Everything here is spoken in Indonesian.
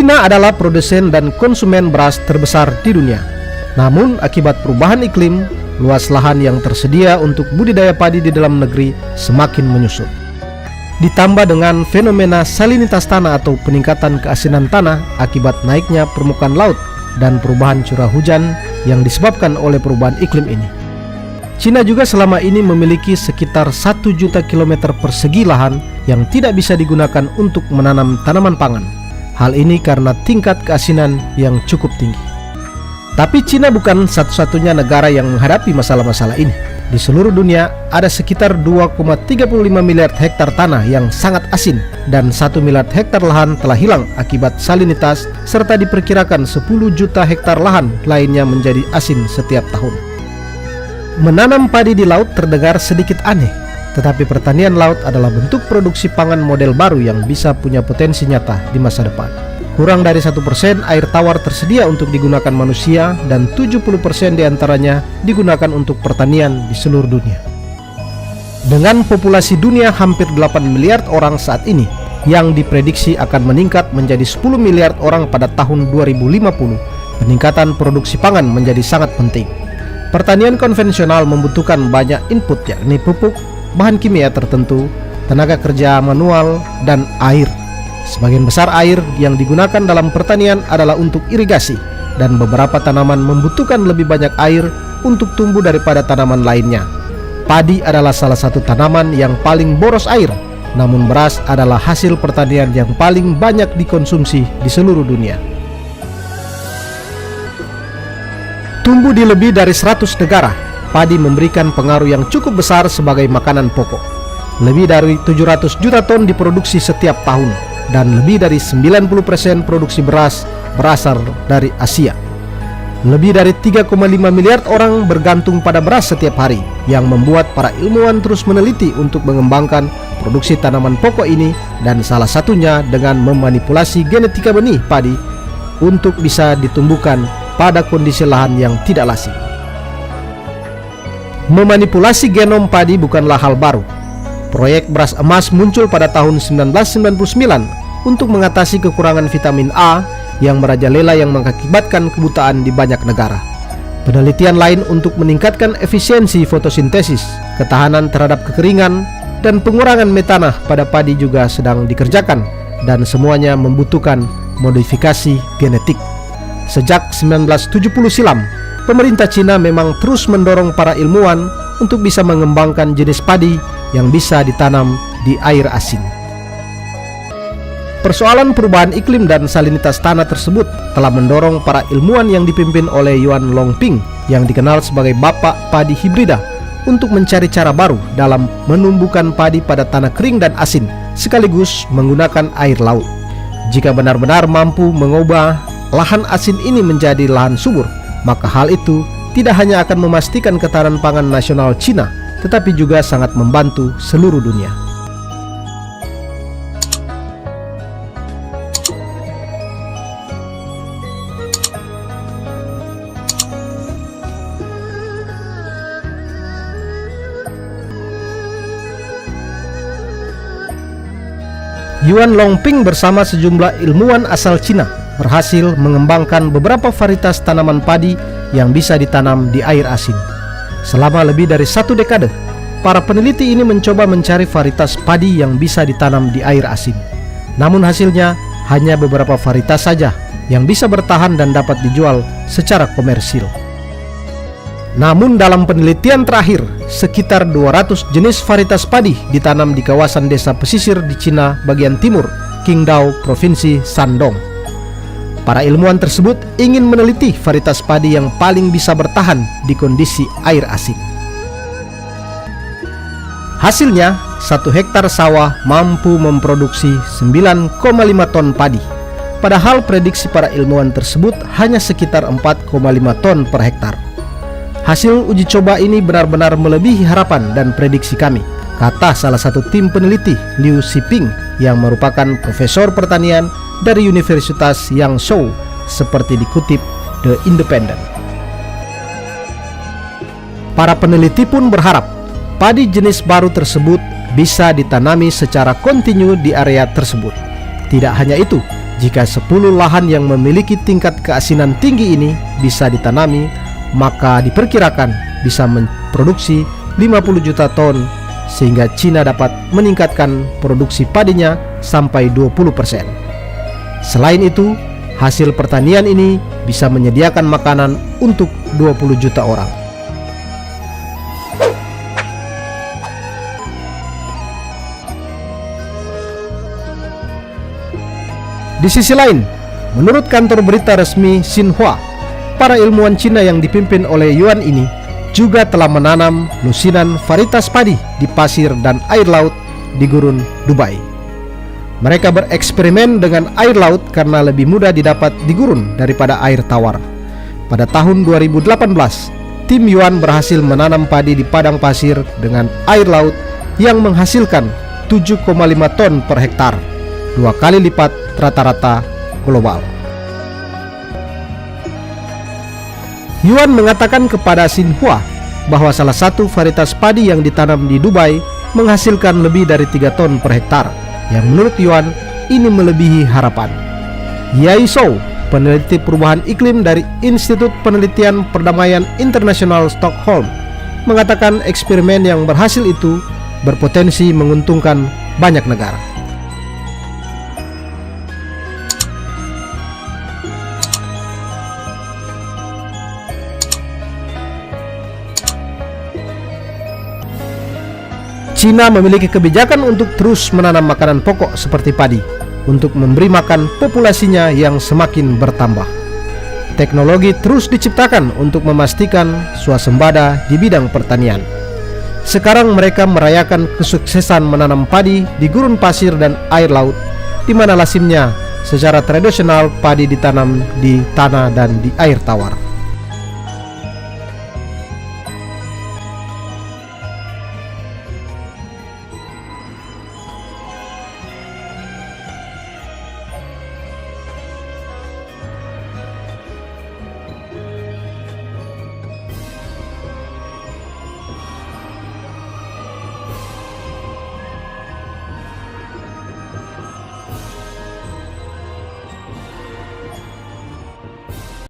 Cina adalah produsen dan konsumen beras terbesar di dunia. Namun akibat perubahan iklim, luas lahan yang tersedia untuk budidaya padi di dalam negeri semakin menyusut. Ditambah dengan fenomena salinitas tanah atau peningkatan keasinan tanah akibat naiknya permukaan laut dan perubahan curah hujan yang disebabkan oleh perubahan iklim ini. Cina juga selama ini memiliki sekitar 1 juta kilometer persegi lahan yang tidak bisa digunakan untuk menanam tanaman pangan. Hal ini karena tingkat keasinan yang cukup tinggi. Tapi Cina bukan satu-satunya negara yang menghadapi masalah-masalah ini. Di seluruh dunia ada sekitar 2,35 miliar hektar tanah yang sangat asin dan 1 miliar hektar lahan telah hilang akibat salinitas, serta diperkirakan 10 juta hektar lahan lainnya menjadi asin setiap tahun. Menanam padi di laut terdengar sedikit aneh, tetapi pertanian laut adalah bentuk produksi pangan model baru yang bisa punya potensi nyata di masa depan. Kurang dari 1% air tawar tersedia untuk digunakan manusia dan 70% diantaranya digunakan untuk pertanian di seluruh dunia. Dengan populasi dunia hampir 8 miliar orang saat ini, yang diprediksi akan meningkat menjadi 10 miliar orang pada tahun 2050, peningkatan produksi pangan menjadi sangat penting. Pertanian konvensional membutuhkan banyak input, yakni pupuk, bahan kimia tertentu, tenaga kerja manual, dan air. Sebagian besar air yang digunakan dalam pertanian adalah untuk irigasi, dan beberapa tanaman membutuhkan lebih banyak air untuk tumbuh daripada tanaman lainnya. Padi adalah salah satu tanaman yang paling boros air, namun beras adalah hasil pertanian yang paling banyak dikonsumsi di seluruh dunia. Tumbuh di lebih dari 100 negara, padi memberikan pengaruh yang cukup besar sebagai makanan pokok. Lebih dari 700 juta ton diproduksi setiap tahun, dan lebih dari 90% produksi beras berasal dari Asia. Lebih dari 3,5 miliar orang bergantung pada beras setiap hari, yang membuat para ilmuwan terus meneliti untuk mengembangkan produksi tanaman pokok ini, dan salah satunya dengan memanipulasi genetika benih padi untuk bisa ditumbuhkan pada kondisi lahan yang tidak lasik. Memanipulasi genom padi bukanlah hal baru. Proyek beras emas muncul pada tahun 1999 untuk mengatasi kekurangan vitamin A yang merajalela yang mengakibatkan kebutaan di banyak negara. Penelitian lain untuk meningkatkan efisiensi fotosintesis, ketahanan terhadap kekeringan, dan pengurangan metana pada padi juga sedang dikerjakan, dan semuanya membutuhkan modifikasi genetik. Sejak 1970 silam, pemerintah Cina memang terus mendorong para ilmuwan untuk bisa mengembangkan jenis padi yang bisa ditanam di air asin. Persoalan perubahan iklim dan salinitas tanah tersebut telah mendorong para ilmuwan yang dipimpin oleh Yuan Longping, yang dikenal sebagai Bapak Padi Hibrida, untuk mencari cara baru dalam menumbuhkan padi pada tanah kering dan asin, sekaligus menggunakan air laut. Jika benar-benar mampu mengubah lahan asin ini menjadi lahan subur, maka hal itu tidak hanya akan memastikan ketahanan pangan nasional Cina, tetapi juga sangat membantu seluruh dunia. Yuan Longping bersama sejumlah ilmuwan asal Cina berhasil mengembangkan beberapa varietas tanaman padi yang bisa ditanam di air asin. Selama lebih dari 1 dekade, para peneliti ini mencoba mencari varietas padi yang bisa ditanam di air asin. Namun hasilnya hanya beberapa varietas saja yang bisa bertahan dan dapat dijual secara komersil. Namun dalam penelitian terakhir, sekitar 200 jenis varietas padi ditanam di kawasan desa pesisir di Cina bagian timur, Qingdao, Provinsi Shandong. Para ilmuwan tersebut ingin meneliti varietas padi yang paling bisa bertahan di kondisi air asin. Hasilnya, 1 hektar sawah mampu memproduksi 9,5 ton padi. Padahal prediksi para ilmuwan tersebut hanya sekitar 4,5 ton per hektar. Hasil uji coba ini benar-benar melebihi harapan dan prediksi kami, kata salah satu tim peneliti, Liu Xiping, yang merupakan profesor pertanian dari Universitas Yangzhou, seperti dikutip The Independent. Para peneliti pun berharap padi jenis baru tersebut bisa ditanami secara kontinu di area tersebut. Tidak hanya itu, Jika 10 lahan yang memiliki tingkat keasinan tinggi ini bisa ditanami, maka diperkirakan bisa memproduksi 50 juta ton, sehingga Cina dapat meningkatkan produksi padinya sampai 20%. Selain itu, hasil pertanian ini bisa menyediakan makanan untuk 20 juta orang. Di sisi lain, menurut kantor berita resmi Xinhua, para ilmuwan Cina yang dipimpin oleh Yuan ini juga telah menanam lusinan varietas padi di pasir dan air laut di gurun Dubai. Mereka bereksperimen dengan air laut karena lebih mudah didapat di gurun daripada air tawar. Pada tahun 2018, tim Yuan berhasil menanam padi di padang pasir dengan air laut yang menghasilkan 7,5 ton per hektar, 2 kali lipat rata-rata global. Yuan mengatakan kepada Xinhua bahwa salah satu varietas padi yang ditanam di Dubai menghasilkan lebih dari 3 ton per hektar, yang menurut Yuan ini melebihi harapan. Yai Zhou, peneliti perubahan iklim dari Institut Penelitian Perdamaian Internasional Stockholm, mengatakan eksperimen yang berhasil itu berpotensi menguntungkan banyak negara. Cina memiliki kebijakan untuk terus menanam makanan pokok seperti padi untuk memberi makan populasinya yang semakin bertambah. Teknologi terus diciptakan untuk memastikan swasembada di bidang pertanian. Sekarang mereka merayakan kesuksesan menanam padi di gurun pasir dan air laut, di mana lazimnya secara tradisional padi ditanam di tanah dan di air tawar.